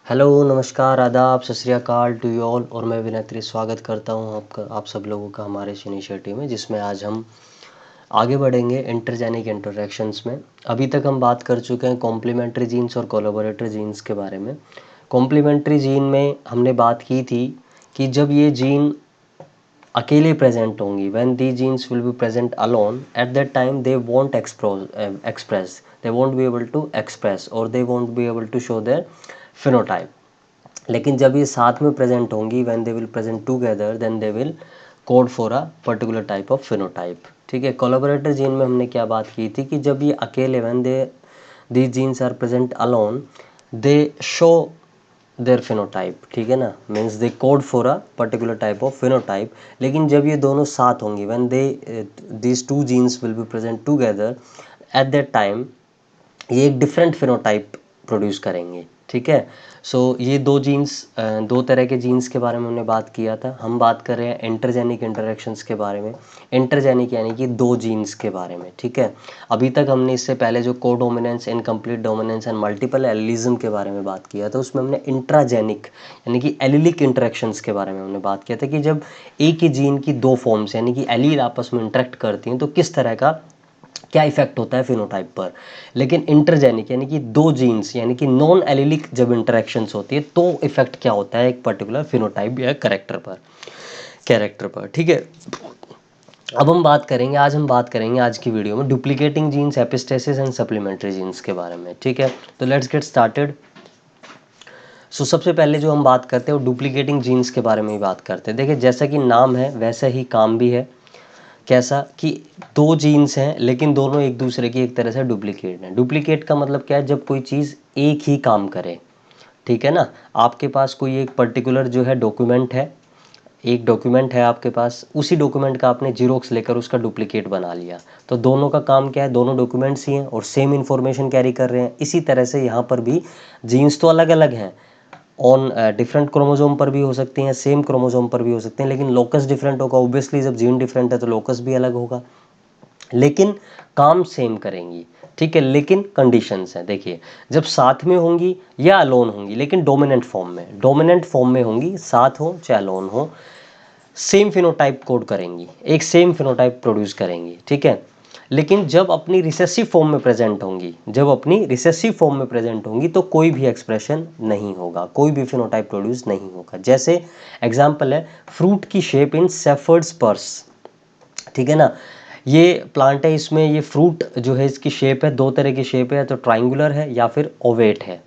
Hello, नमस्कार, आदाब, सत श्री अकाल टू यू ऑल। और मैं विनय स्वागत करता हूँ आप सब लोगों का हमारे इस इनिशिएटिव में, जिसमें आज हम आगे बढ़ेंगे इंटरजेनिक इंटरैक्शंस में। अभी तक हम बात कर चुके हैं कॉम्प्लीमेंट्री जीन्स और कोलैबोरेटर जीन्स के बारे में। कॉम्प्लीमेंट्री जीन में हमने बात की थी कि जब ये जीन अकेले प्रेजेंट होंगी, when the genes will be present alone, at that time they won't express, they won't be able to express और they won't be able to show their phenotype. लेकिन जब ये साथ में प्रेजेंट होंगी, when they will present together, then they will code for a particular type of phenotype. ठीक है। Collaborator gene में हमने क्या बात की थी कि जब ये अकेले, when they these genes are present alone, they show their phenotype. ठीक है ना, means they code for a particular type of phenotype. लेकिन जब ये दोनों साथ होंगी, when they these two genes will be present together, at that time ये एक डिफरेंट फिनोटाइप प्रोड्यूस करेंगे। ठीक है। सो ये दो जीन्स, दो तरह के जीन्स के बारे में हमने बात किया था। हम बात कर रहे हैं इंटरजेनिक इंटरेक्शंस के बारे में। इंटरजेनिक यानी कि दो जीन्स के बारे में। ठीक है। अभी तक हमने इससे पहले जो codominance, incomplete dominance and multiple allelism के बारे में बात किया था, उसमें हमने इंट्राजेनिक यानी कि एलिलिक इंटरेक्शंस के बारे में हमने बात किया था कि जब एक ही जीन की दो फॉर्म्स यानी कि एलील आपस में इंटरेक्ट करती हैं तो किस तरह का क्या इफेक्ट होता है फिनोटाइप पर। लेकिन इंटरजेनिक यानी कि दो जीन्स यानी कि नॉन एलिलिक जब इंटरेक्शंस होती है तो इफेक्ट क्या होता है एक पर्टिकुलर फिनोटाइप या कैरेक्टर पर। ठीक है। अब हम बात करेंगे, आज की वीडियो में duplicating genes, epistasis and supplementary genes के बारे में। ठीक है। तो लेट्स गेट स्टार्टेड। सो सबसे पहले जो हम बात करते हैं वो डुप्लीकेटिंग जीन्स के बारे में ही बात करते हैं। देखिए, जैसा कि नाम है वैसा ही काम भी है। कैसा कि दो जीन्स हैं लेकिन दोनों एक दूसरे की एक तरह से डुप्लीकेट हैं। डुप्लीकेट का मतलब क्या है, जब कोई चीज़ एक ही काम करे। ठीक है ना। आपके पास कोई एक पर्टिकुलर जो है डॉक्यूमेंट है, एक डॉक्यूमेंट है आपके पास, उसी डॉक्यूमेंट का आपने जीरोक्स लेकर उसका डुप्लीकेट बना लिया, तो दोनों का काम क्या है, दोनों डॉक्यूमेंट्स ही हैं और सेम इन्फॉर्मेशन कैरी कर रहे हैं। इसी तरह से यहाँ पर भी जीन्स तो अलग अलग हैं, ऑन डिफरेंट क्रोमोजोम पर भी हो सकती हैं, सेम क्रोमोजोम पर भी हो सकते हैं, लेकिन लोकस डिफरेंट होगा। ऑब्वियसली जब जीन डिफरेंट है तो लोकस भी अलग होगा, लेकिन काम सेम करेंगी। ठीक है। लेकिन कंडीशंस हैं। देखिए, जब साथ में होंगी या अलोन होंगी, लेकिन डोमिनेंट फॉर्म में होंगी, साथ हो चाहे अलोन हो, सेम फिनोटाइप कोड करेंगी, एक सेम फिनोटाइप प्रोड्यूस करेंगी। ठीक है। लेकिन जब अपनी रिसेसिव फॉर्म में प्रेजेंट होंगी तो कोई भी एक्सप्रेशन नहीं होगा, कोई भी फिनोटाइप प्रोड्यूस नहीं होगा। जैसे एग्जांपल है फ्रूट की शेप इन सेफर्ड्स पर्स। ठीक है ना। ये प्लांट है, इसमें ये फ्रूट जो है इसकी शेप है, दो तरह की शेप है, तो ट्राइंगुलर है या फिर ओवेट है।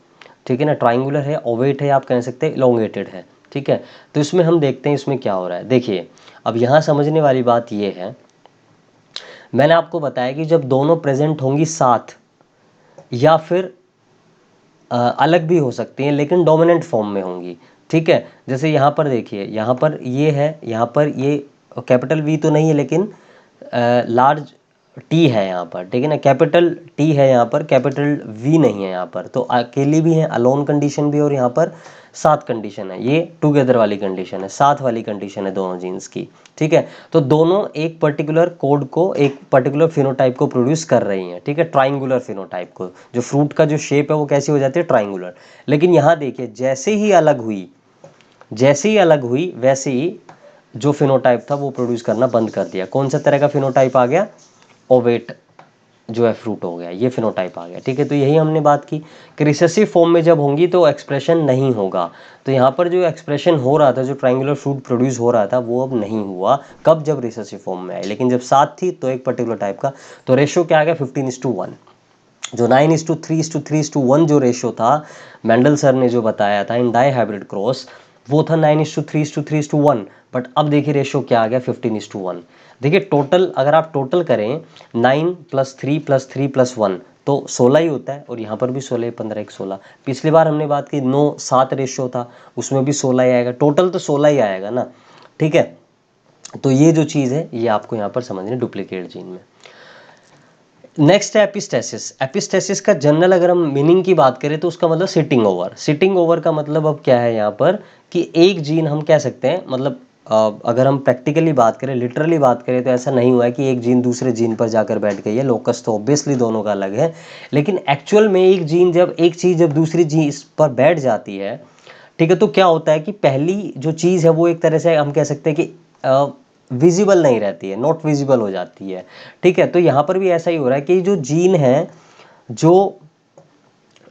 ठीक है ना, ट्राइंगुलर है, ओवेट है, आप कह सकते हैं इलोंगेटेड है। ठीक है। तो इसमें हम देखते हैं इसमें क्या हो रहा है। देखिए, अब यहाँ समझने वाली बात ये है, मैंने आपको बताया कि जब दोनों प्रेजेंट होंगी साथ या फिर अलग भी हो सकती हैं, लेकिन डोमिनेंट फॉर्म में होंगी। ठीक है। जैसे यहाँ पर देखिए, यहाँ पर ये है, यहाँ पर ये कैपिटल वी तो नहीं है लेकिन लार्ज टी है यहाँ पर। ठीक है ना, कैपिटल टी है यहाँ पर, कैपिटल वी नहीं है यहाँ पर, तो अकेली भी है, अलोन कंडीशन भी, और यहाँ पर साथ कंडीशन है, ये टुगेदर वाली कंडीशन है, साथ वाली कंडीशन है दोनों जीन्स की। ठीक है। तो दोनों एक पर्टिकुलर कोड को, एक पर्टिकुलर फिनोटाइप को प्रोड्यूस कर रही हैं। ठीक है, ट्राइंगुलर फिनोटाइप को, जो फ्रूट का जो शेप है वो कैसी हो जाती है, ट्राइंगुलर। लेकिन यहाँ देखिए, जैसे ही अलग हुई वैसे ही जो फिनोटाइप था वो प्रोड्यूस करना बंद कर दिया। कौन सा तरह का फिनोटाइप आ गया, ओवेट जो है फ्रूट हो गया, ये फिनोटाइप आ गया। ठीक है। तो यही हमने बात की कि रिसेसिव फॉर्म में जब होंगी तो एक्सप्रेशन नहीं होगा। तो यहाँ पर जो एक्सप्रेशन हो रहा था, जो ट्राइंगुलर फ्रूट प्रोड्यूस हो रहा था, वो अब नहीं हुआ। कब, जब रिसेसिव फॉर्म में आई। लेकिन जब साथ थी तो एक पर्टिकुलर टाइप का, तो रेशियो क्या आ गया, 15:1। जो 9:3:3:1 जो रेशियो था, मेंडल सर ने जो बताया था इन डाई हाइब्रिड क्रॉस, वो था 9:3:3:1। बट अब देखिए रेशियो क्या आ गया, 15:1। देखिए टोटल, अगर आप टोटल करें 9 + 3 + 3 + 1 तो 16 ही होता है, और यहाँ पर भी 16, 15 1 16। पिछली बार हमने बात की 9:7 रेशियो था, उसमें भी 16 ही आएगा, टोटल तो 16 ही आएगा ना। ठीक है। तो ये जो चीज़ है ये आपको यहाँ पर समझनी, डुप्लीकेट जीन में। नेक्स्ट है एपिस्टेसिस। एपिस्टेसिस का जनरल अगर हम मीनिंग की बात करें तो उसका मतलब सिटिंग ओवर। सिटिंग ओवर का मतलब अब क्या है यहाँ पर कि एक जीन हम कह सकते हैं, मतलब अगर हम प्रैक्टिकली बात करें, लिटरली बात करें, तो ऐसा नहीं हुआ है कि एक जीन दूसरे जीन पर जाकर बैठ गई है। लोकस तो ऑब्वियसली दोनों का अलग है, लेकिन एक्चुअल में एक चीज़ जब दूसरी जीन पर बैठ जाती है, ठीक है, तो क्या होता है कि पहली जो चीज़ है वो एक तरह से हम कह सकते हैं कि विजिबल नहीं रहती है, नॉट विजिबल हो जाती है। ठीक है, तो यहाँ पर भी ऐसा ही हो रहा है कि जो जीन है, जो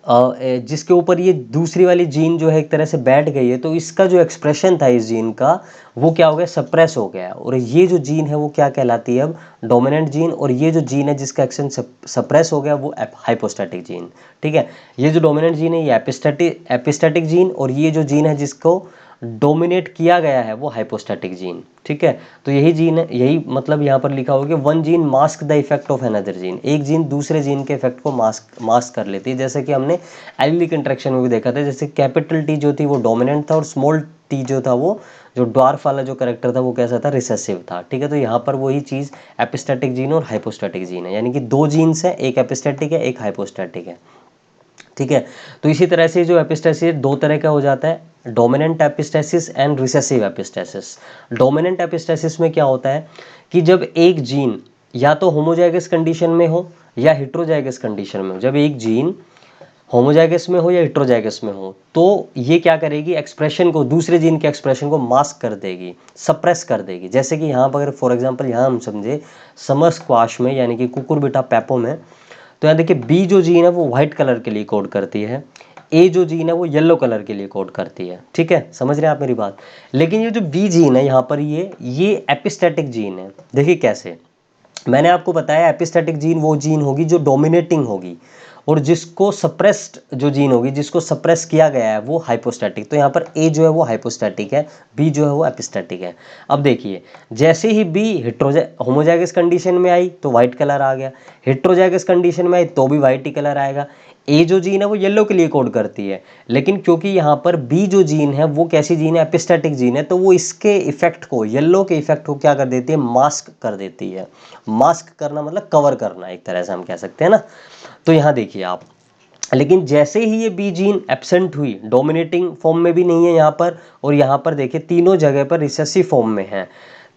जिसके ऊपर ये दूसरी वाली जीन जो है एक तरह से बैठ गई है, तो इसका जो एक्सप्रेशन था इस जीन का, वो क्या हो गया, सप्रेस हो गया। और ये जो जीन है वो क्या कहलाती है अब, डोमिनेंट जीन। और ये जो जीन है जिसका एक्शन सप्रेस हो गया वो हाइपोस्टैटिक जीन। ठीक है, ये जो डोमिनेंट जीन है ये एपिस्टैटिक जीन, और ये जो जीन है जिसको डोमिनेट किया गया है वो हाइपोस्टैटिक जीन। ठीक है, तो यही जीन है, यही मतलब यहाँ पर लिखा होगा कि one gene mask the effect of another gene. एक जीन दूसरे जीन के इफेक्ट को मास्क कर लेती है, जैसे कि हमने एलिलिक इंटरेक्शन में भी देखा था। जैसे कैपिटल टी जो थी वो डोमिनेंट था, और स्मॉल टी जो था वो, जो ड्वार्फ वाला जो करेक्टर था वो कैसा था, रिसेसिव था। ठीक है, तो यहाँ पर वही चीज़ एपिस्टैटिक जीन और हाइपोस्टैटिक जीन है, यानी कि दो जीन्स है, एक एपिस्टैटिक है, एक हाइपोस्टैटिक है। ठीक है, तो इसी तरह से जो एपिस्टेसिस दो तरह का हो जाता है, dominant epistasis and recessive epistasis. Dominant epistasis में क्या होता है कि जब एक जीन या तो होमोजाइगस कंडीशन में हो या हेट्रोजाइगस कंडीशन में हो, जब एक जीन होमोजाइगस में हो या हेट्रोजाइगस में हो, तो ये क्या करेगी, एक्सप्रेशन को, दूसरे जीन के एक्सप्रेशन को मास्क कर देगी, सप्रेस कर देगी। जैसे कि यहाँ पर अगर फॉर एग्जांपल यहाँ हम समझे समर स्क्वाश में, यानी कि कुकुरबिटा पेपो में, तो यहाँ देखिए बी जो जीन है वो व्हाइट कलर के लिए कोड करती है, ए जो जीन है वो येलो कलर के लिए कोड करती है। ठीक है, समझ रहे हैं आप मेरी बात। लेकिन ये जो बी जीन है यहाँ पर, ये एपिस्टैटिक जीन है। देखिए कैसे, मैंने आपको बताया एपिस्टैटिक जीन वो जीन होगी जो डोमिनेटिंग होगी, और जिसको सप्रेस्ड जो जीन होगी, जिसको सप्रेस किया गया है, वो हाइपोस्टैटिक। तो यहाँ पर ए जो है वो हाइपोस्टैटिक है, बी जो है वो एपिस्टैटिक है। अब देखिए, जैसे ही बी होमोजाइगस कंडीशन में आई तो व्हाइट कलर आ गया, हेट्रोजाइगस कंडीशन में आई तो भी व्हाइट ही कलर आएगा। ए जो जीन है वो येलो के लिए कोड करती है, लेकिन क्योंकि यहाँ पर बी जो जीन है वो कैसी जीन है, एपिस्टैटिक जीन है, तो वो इसके इफेक्ट को, येलो के इफेक्ट को क्या कर देती है, मास्क कर देती है। मास्क करना मतलब कवर करना, एक तरह से हम कह सकते हैं ना। तो यहाँ देखिए आप, लेकिन जैसे ही ये बी जीन एब्सेंट हुई, डोमिनेटिंग फॉर्म में भी नहीं है यहाँ पर, और यहाँ पर देखिए तीनों जगह पर रिसेसिव फॉर्म में है,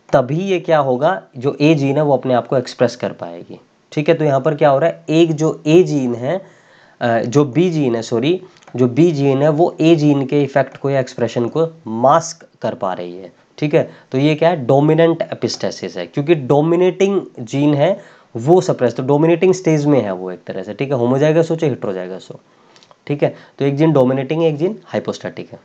तभी ये क्या होगा, जो ए जीन है वो अपने आप को एक्सप्रेस कर पाएगी। ठीक है, तो यहाँ पर क्या हो रहा है, एक जो ए जीन है, जो बी जीन है, सॉरी, जो बी जीन है वो ए जीन के इफेक्ट को या एक्सप्रेशन को मास्क कर पा रही है। ठीक है, तो ये क्या है, डोमिनेंट एपिस्टेसिस है, क्योंकि डोमिनेटिंग जीन है वो सप्रेस, तो डोमिनेटिंग स्टेज में है वो एक तरह से। ठीक है, होमोजाइगस हो चाहे हेट्रोजाइगस हो। ठीक है, तो एक जीन डोमिनेटिंग है, एक जीन हाइपोस्टैटिक है।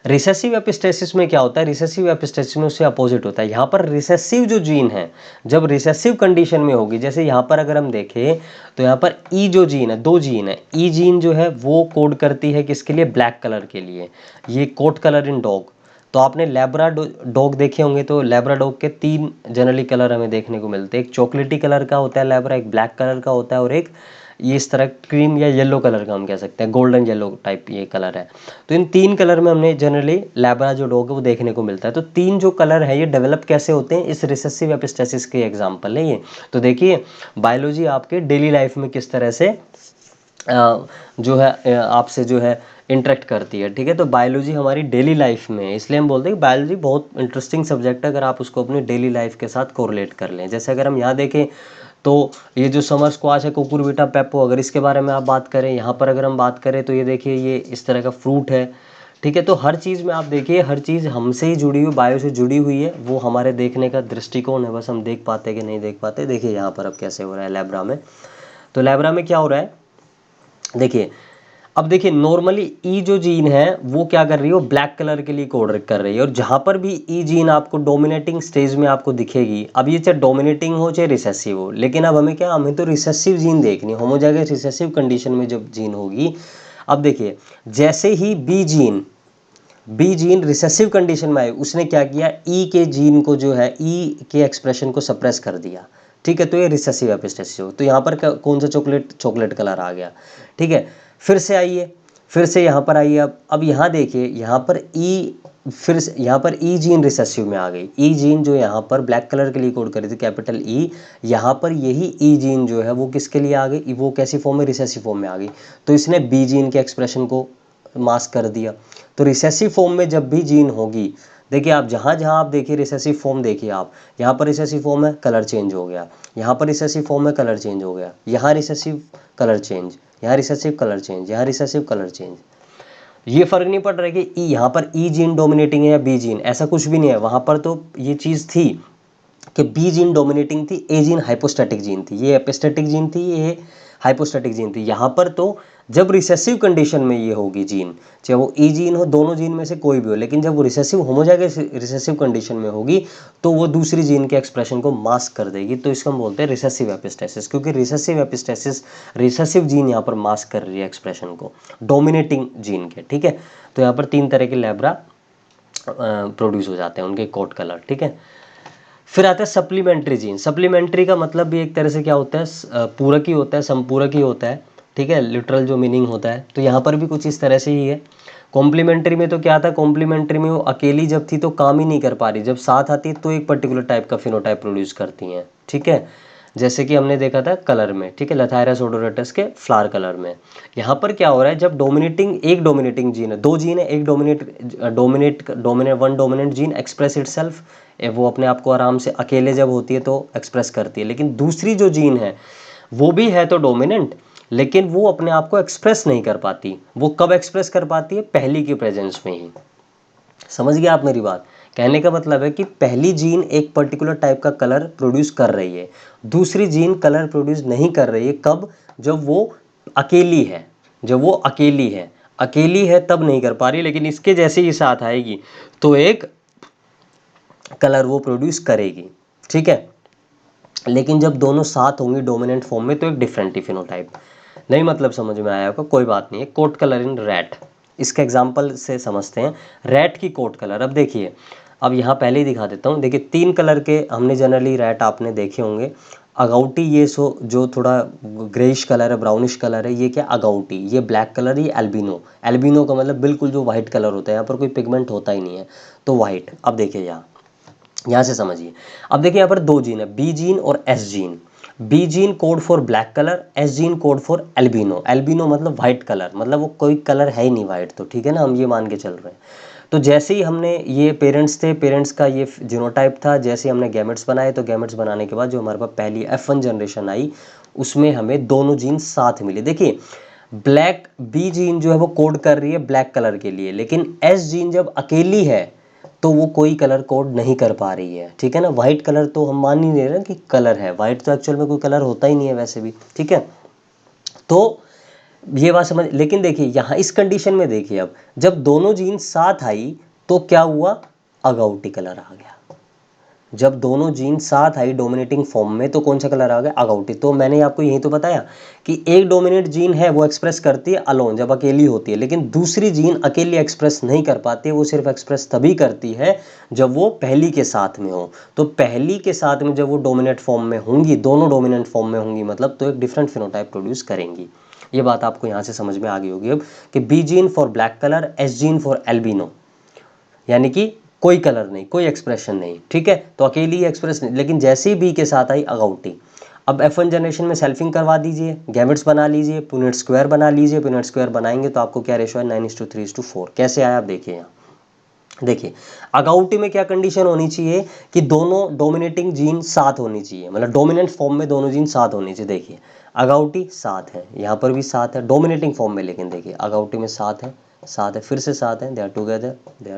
रिसेसिव एपिस्टेसिस में क्या होता है, रिसेसिव एपिस्टेसिस में उससे अपोजिट होता है। यहाँ पर रिसेसिव जो जीन है जब रिसेसिव कंडीशन में होगी, जैसे यहाँ पर अगर हम देखें तो यहाँ पर ई जो जीन है, दो जीन है, ई जीन जो है वो कोड करती है किसके लिए, ब्लैक कलर के लिए, ये कोट कलर इन डॉग। तो आपने लैब्रा डॉग देखे होंगे, तो लैब्रा डॉग के तीन जनरली कलर हमें देखने को मिलते हैं, एक चॉकलेटी कलर का होता है लैब्रा, एक ब्लैक कलर का होता है, और एक ये इस तरह क्रीम या येलो कलर का हम कह सकते हैं, गोल्डन येलो टाइप ये कलर है। तो इन तीन कलर में हमने जनरली लैब्रा जो डॉग है वो देखने को मिलता है। तो तीन जो कलर है ये डेवलप कैसे होते हैं, इस रिसेसिव एपिस्टेसिस के एग्जाम्पल है ये। तो देखिए बायोलॉजी आपके डेली लाइफ में किस तरह से जो है आपसे जो है इंटरेक्ट करती है। ठीक है, तो बायोलॉजी हमारी डेली लाइफ में, इसलिए हम बोलते हैं कि बायोलॉजी बहुत इंटरेस्टिंग सब्जेक्ट है अगर आप उसको अपनी डेली लाइफ के साथ कोरिलेट कर लें। जैसे अगर हम यहाँ देखें तो ये जो समर स्क्वाश है, कुकुरबिटा पेपो, अगर इसके बारे में आप बात करें, यहाँ पर अगर हम बात करें तो ये देखिए ये इस तरह का फ्रूट है। ठीक है, तो हर चीज़ में आप देखिए, हर चीज़ हमसे ही जुड़ी हुई, बायो से जुड़ी हुई है, वो हमारे देखने का दृष्टिकोण है, बस हम देख पाते कि नहीं देख पाते। देखिए यहाँ पर अब कैसे हो रहा है लैब्रा में, तो लैब्रा में क्या हो रहा है, देखिए अब देखिए नॉर्मली ई जो जीन है वो क्या कर रही है, वो ब्लैक कलर के लिए कोड कर रही है, और जहां पर भी ई जीन आपको डोमिनेटिंग स्टेज में आपको दिखेगी, अब ये चाहे डोमिनेटिंग हो चाहे रिसेसिव हो, लेकिन अब हमें क्या, हमें तो रिसेसिव जीन देखनी, होमोजाइगस रिसेसिव कंडीशन में जब जीन होगी। अब देखिए जैसे ही बी जीन रिसेसिव कंडीशन में आए, उसने क्या किया, ई के जीन को जो है, ई के एक्सप्रेशन को सप्रेस कर दिया। ठीक है, तो ये रिसेसिव एपिस्टेसिस हो। तो यहाँ पर कौन सा चॉकलेट कलर आ गया। ठीक है, फिर से आइए, फिर से यहाँ पर आइए, अब यहाँ देखिए, यहाँ पर ई, फिर से यहाँ पर ई जीन रिसेसिव में आ गई। ई जीन जो यहाँ पर ब्लैक कलर के लिए कोड करी थी, कैपिटल ई, यहाँ पर यही ई जीन जो है वो किसके लिए आ गई, वो कैसी फॉर्म में, रिसेसिव फॉर्म में आ गई, तो इसने बी जीन के एक्सप्रेशन को मास्क कर दिया। तो रिसेसिव फॉर्म में जब भी जीन होगी, देखिए आप जहाँ जहाँ आप देखिए रिसेसिव फॉर्म, देखिए आप यहाँ पर रिसेसिव फॉर्म है, कलर चेंज हो गया, यहाँ पर रिसेसिव फॉर्म है, कलर चेंज हो गया, यहाँ रिसेसिव कलर चेंज, यहाँ रिसेसिव कलर चेंज, यहाँ रिसेसिव कलर चेंज। ये फर्क नहीं पड़ रहा है कि यहाँ पर ई जीन डोमिनेटिंग है या बी जीन, ऐसा कुछ भी नहीं है। वहाँ पर तो ये चीज़ थी कि बी जीन डोमिनेटिंग थी, ए जीन हाइपोस्टैटिक जीन थी, ये एपिस्टैटिक जीन थी, ये हाइपोस्टैटिक जीन थी। यहाँ पर तो जब रिसेसिव कंडीशन में ये होगी जीन, चाहे वो ई जीन हो, दोनों जीन में से कोई भी हो, लेकिन जब वो रिसेसिव होमोजाइगस रिसेसिव कंडीशन में होगी तो वो दूसरी जीन के एक्सप्रेशन को मास्क कर देगी। तो इसको हम बोलते हैं रिसेसिव एपिस्टेसिस, क्योंकि रिसेसिव एपिस्टेसिस, रिसेसिव जीन यहाँ पर मास्क कर रही है एक्सप्रेशन को डोमिनेटिंग जीन के, ठीक है। तो यहाँ पर 3 तरह के लेब्रा प्रोड्यूस हो जाते हैं, उनके कोट कलर, ठीक है। फिर आता है सप्लीमेंट्री जीन। सप्लीमेंट्री का मतलब भी एक तरह से क्या होता है, पूरक ही होता है, संपूरक ही होता है, ठीक है, लिटरल जो मीनिंग होता है। तो यहाँ पर भी कुछ इस तरह से ही है। कॉम्प्लीमेंट्री में तो क्या था, कॉम्प्लीमेंट्री में वो अकेली जब थी तो काम ही नहीं कर पा रही, जब साथ आती है तो एक पर्टिकुलर टाइप का फिनोटाइप प्रोड्यूस करती हैं, ठीक है। जैसे कि हमने देखा था कलर में, ठीक है, लथायरस ओडोरटस के फ्लावर कलर में। यहाँ पर क्या हो रहा है, जब एक डोमिनेटिंग जीन है, 2 जीन है, एक one dominant gene express itself, वो अपने आप को आराम से अकेले जब होती है तो एक्सप्रेस करती है, लेकिन दूसरी जो जीन है वो भी है तो डोमिनेंट, लेकिन वो अपने आप को एक्सप्रेस नहीं कर पाती। वो कब एक्सप्रेस कर पाती है, पहली की प्रेजेंस में ही। समझ गया आप मेरी बात? कहने का मतलब है कि पहली जीन एक पर्टिकुलर टाइप का कलर प्रोड्यूस कर रही है, दूसरी जीन कलर प्रोड्यूस नहीं कर रही है। कब? जब वो अकेली है, जब वो अकेली है तब नहीं कर पा रही, लेकिन इसके जैसे ही साथ आएगी तो एक कलर वो प्रोड्यूस करेगी, ठीक है। लेकिन जब दोनों साथ होंगी डोमिनेंट फॉर्म में तो एक डिफरेंट ही फिनोटाइप। नहीं मतलब समझ में आया होगा, कोई बात नहीं है। कोट कलर इन रैट, इसके एग्जांपल से समझते हैं रैट की कोट कलर। अब देखिए, अब यहाँ पहले ही दिखा देता हूँ। देखिए 3 कलर के हमने जनरली रैट आपने देखे होंगे। अगाउटी, ये जो थोड़ा ग्रेइश कलर है, ब्राउनिश कलर है, ये क्या अगाउटी, ये ब्लैक कलर, ये एल्बिनो। एल्बिनो का मतलब बिल्कुल जो वाइट कलर होता है, यहाँ पर कोई पिगमेंट होता ही नहीं है, तो वाइट। अब देखिए यहाँ से समझिए। अब देखिए यहाँ पर 2 जीन है, बी जीन और S gene. B gene code for black colour, S gene code for albino. Albino मतलब वाइट कलर, मतलब वो कोई कलर है ही नहीं वाइट, तो ठीक है ना, हम ये मान के चल रहे हैं। तो जैसे ही हमने ये पेरेंट्स थे, पेरेंट्स का ये जीनोटाइप था, जैसे हमने गैमेट्स बनाए, तो गैमेट्स बनाने के बाद जो हमारे पास पहली F1 जनरेशन आई, उसमें हमें दोनों जीन साथ मिले। देखिए ब्लैक बी जीन जो है वो कोड कर रही है ब्लैक कलर के लिए, लेकिन एस जीन जब अकेली है तो वो कोई कलर कोड नहीं कर पा रही है, ठीक है ना। वाइट कलर तो हम मान नहीं रहे कि कलर है, वाइट तो एक्चुअल में कोई कलर होता ही नहीं है वैसे भी, ठीक है। तो ये बात समझ, लेकिन देखिए यहाँ इस कंडीशन में देखिए, अब जब दोनों जीन साथ आई तो क्या हुआ, अगाउटी कलर आ गया। जब दोनों जीन साथ आई डोमिनेटिंग फॉर्म में तो कौन सा कलर आ गया, अगाउटी। तो मैंने आपको यही तो बताया कि एक डोमिनेट जीन है वो एक्सप्रेस करती है अलोन, जब अकेली होती है, लेकिन दूसरी जीन अकेली एक्सप्रेस नहीं कर पाती है, वो सिर्फ एक्सप्रेस तभी करती है जब वो पहली के साथ में हो। तो पहली के साथ में जब वो डोमिनेट फॉर्म में होंगी, दोनों डोमिनेंट फॉर्म में होंगी मतलब, तो एक डिफरेंट फिनोटाइप प्रोड्यूस करेंगी। ये बात आपको यहाँ से समझ में आ गई होगी अब, कि B gene for black colour, S gene for albino, यानी कि कोई कलर नहीं, कोई एक्सप्रेशन नहीं, ठीक है, तो अकेली एक्सप्रेस नहीं। लेकिन जैसे ही बी के साथ आई अगाउटी, अब F1 जनरेशन में सेल्फिंग करवा दीजिए, गैमेट्स बना लीजिए, पुनेट स्क्वायर बना लीजिए। पुनेट स्क्वायर बनाएंगे तो आपको क्या रेशो है, 9:3:4। कैसे आया आप देखिए यहाँ। देखिए अगाउटी में क्या कंडीशन होनी चाहिए कि दोनों डोमिनेटिंग जीन साथ होनी चाहिए, मतलब डोमिनेंट फॉर्म में दोनों जीन साथ होनी चाहिए। देखिए अगाउटी साथ है, यहाँ पर भी साथ है डोमिनेटिंग फॉर्म में, लेकिन देखिए अगाउटी में साथ है, फिर से साथ है, दे आर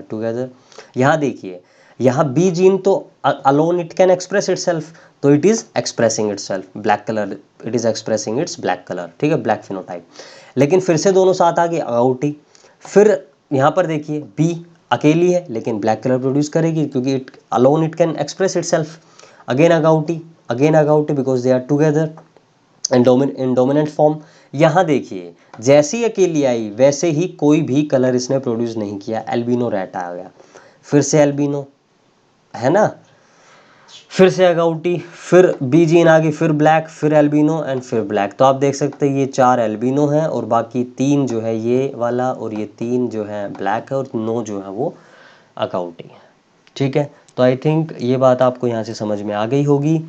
टुगेदर। यहाँ देखिए, यहाँ बी जीन तो alone it can express itself, तो it is expressing itself black colour, it is expressing its black colour, ठीक है, ब्लैक फिनोटाइप। लेकिन फिर से दोनों साथ आ गए अगाउटी। फिर यहाँ पर देखिए बी अकेली है लेकिन ब्लैक कलर प्रोड्यूस करेगी, क्योंकि it alone it can express itself. Again agouti because they are together in dominant form. यहाँ देखिए जैसी अकेली आई वैसे ही कोई भी कलर इसने प्रोड्यूस नहीं किया, एल्बिनो रैट आ गया। फिर से एल्बिनो है ना, फिर से अगाउटी, फिर बी जीन आ गई, फिर ब्लैक, फिर एल्बिनो एंड फिर ब्लैक। तो आप देख सकते हैं ये 4 एल्बिनो हैं और बाकी 3 जो है ये वाला, और ये 3 जो है ब्लैक है, और 9 जो है वो अकाउंटिंग है, ठीक है। तो आई थिंक ये बात आपको यहाँ से समझ में आ गई होगी।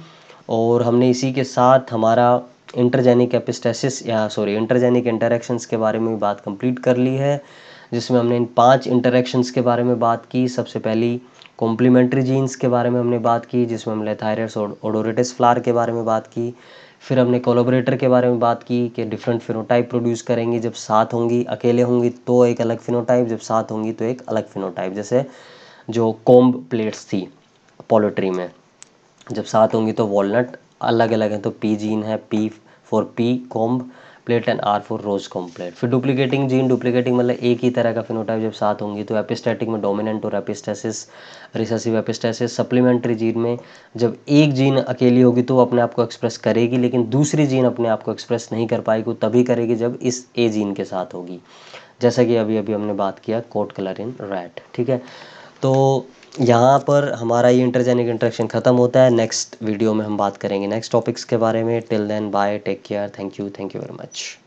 और हमने इसी के साथ हमारा इंटरजेनिक एपिस्टेसिस या इंटरजेनिक इंटरेक्शंस के बारे में भी बात कंप्लीट कर ली है। जिसमें हमने इन 5 इंटरैक्शंस के बारे में बात की। सबसे पहली कॉम्प्लीमेंट्री जीन्स के बारे में हमने बात की, जिसमें हमने थायराइड्स और ओडोरेटस फ्लावर के बारे में बात की। फिर हमने कोलैबोरेटर के बारे में बात की कि डिफरेंट फिनोटाइप प्रोड्यूस करेंगी, जब साथ होंगी, अकेले होंगी तो एक अलग फिनोटाइप, जब साथ होंगी तो एक अलग फिनोटाइप। जैसे जो कॉम्ब प्लेट्स थी पोल्ट्री में, जब साथ होंगी तो वॉलनट अलग अलग है, तो पी जीन है, P for pea comb plate and R for rose comb plate. फिर डुप्लीकेटिंग जीन, डुप्लीकेटिंग मतलब एक ही तरह का फिनोटाइप जब साथ होंगी तो एपिस्टैटिक में डोमिनेंट और epistasis, recessive epistasis. Supplementary gene में जब एक जीन अकेली होगी तो वो अपने आप को एक्सप्रेस करेगी, लेकिन दूसरी जीन अपने आप को एक्सप्रेस नहीं कर पाएगी, वो तभी करेगी जब इस ए जीन के साथ होगी, जैसा कि अभी अभी हमने बात किया कोट कलर इन रैट। ठीक है, तो यहाँ पर हमारा ये इंटरजेनिक इंटरेक्शन ख़त्म होता है। नेक्स्ट वीडियो में हम बात करेंगे नेक्स्ट टॉपिक्स के बारे में। Till then bye, take care, thank you very much.